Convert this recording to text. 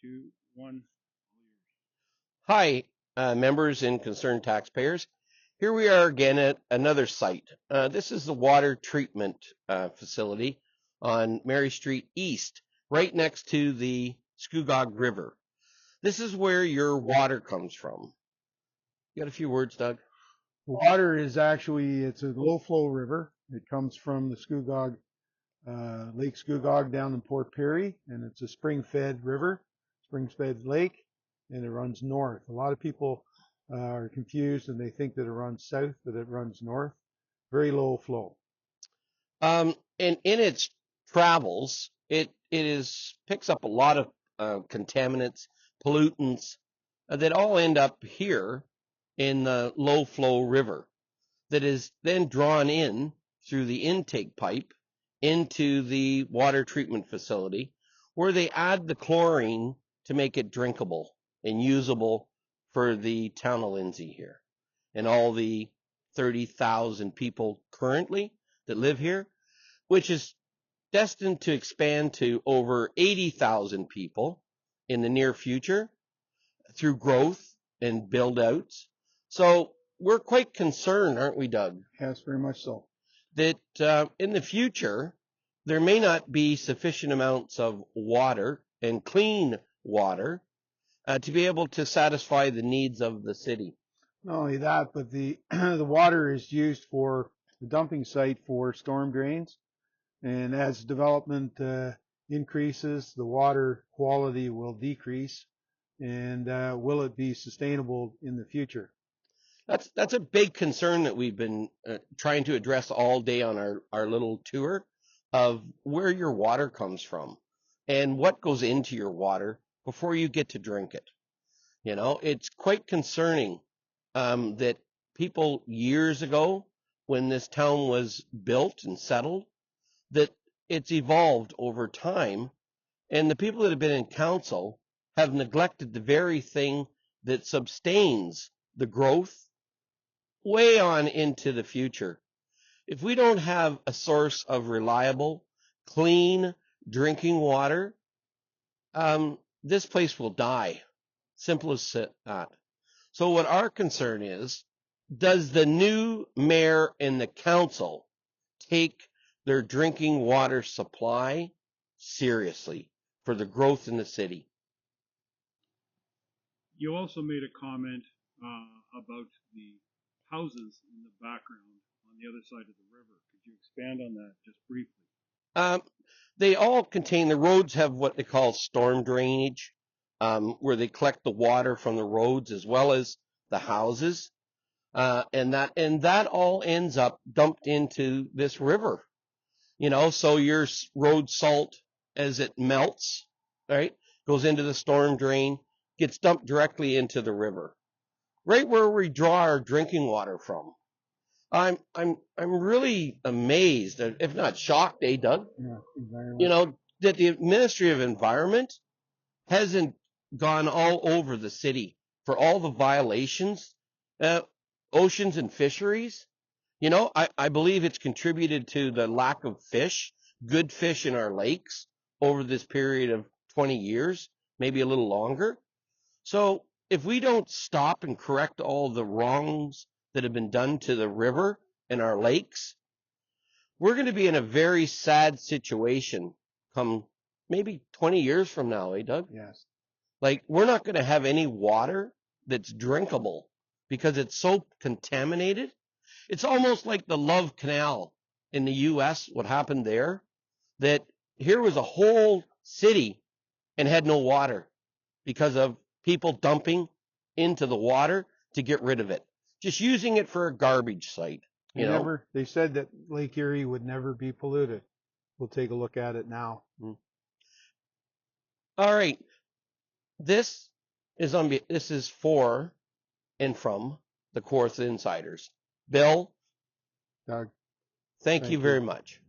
2, 1. Hi, members and concerned taxpayers. Here we are again at another site. This is the water treatment facility on Mary Street East, right next to the Scugog River. This is where your water comes from. You got a few words, Doug? Water is actually, it's a low flow river. It comes from the Scugog, Lake Scugog down in Port Perry, and it's a spring fed river, spring fed lake, and it runs north. A lot of people are confused and they think that it runs south, but it runs north. Very low flow. And in its travels, it picks up a lot of contaminants, pollutants that all end up here in the low flow river that is then drawn in through the intake pipe into the water treatment facility, where they add the chlorine to make it drinkable and usable for the town of Lindsay here and all the 30,000 people currently that live here, which is destined to expand to over 80,000 people in the near future through growth and build outs. So we're quite concerned, aren't we, Doug? Yes, very much so. That in the future, there may not be sufficient amounts of water and clean water to be able to satisfy the needs of the city. Not only that, but the the water is used for the dumping site for storm drains. And as development increases, the water quality will decrease. And will it be sustainable in the future? That's a big concern that we've been trying to address all day on our little tour of where your water comes from and what goes into your water before you get to drink it. You know, it's quite concerning that people years ago, when this town was built and settled, that it's evolved over time, and the people that have been in council have neglected the very thing that sustains the growth way on into the future. If we don't have a source of reliable, clean drinking water, this place will die. Simple as that. So what our concern is, does the new mayor and the council take their drinking water supply seriously for the growth in the city? You also made a comment about the houses in the background on the other side of the river. Could you expand on that just briefly? They all contain, the roads have what they call storm drainage, where they collect the water from the roads as well as the houses. And that all ends up dumped into this river. You know, so your road salt, as it melts, right, goes into the storm drain, gets dumped directly into the river, right where we draw our drinking water from. I'm really amazed, if not shocked, Doug? Yeah, exactly. You know, that the Ministry of Environment hasn't gone all over the city for all the violations, oceans and fisheries. You know, I believe it's contributed to the lack of fish, good fish in our lakes over this period of 20 years, maybe a little longer. So if we don't stop and correct all the wrongs that have been done to the river and our lakes, we're going to be in a very sad situation come maybe 20 years from now, Doug? Yes. Like, we're not going to have any water that's drinkable because it's so contaminated. It's almost like the Love Canal in the U.S., what happened there, that here was a whole city and had no water because of people dumping into the water to get rid of it, just using it for a garbage site. They said that Lake Erie would never be polluted. We'll take a look at it now. All right. This is for and from the Kawartha Insiders. Bill, Doug, thank you very much.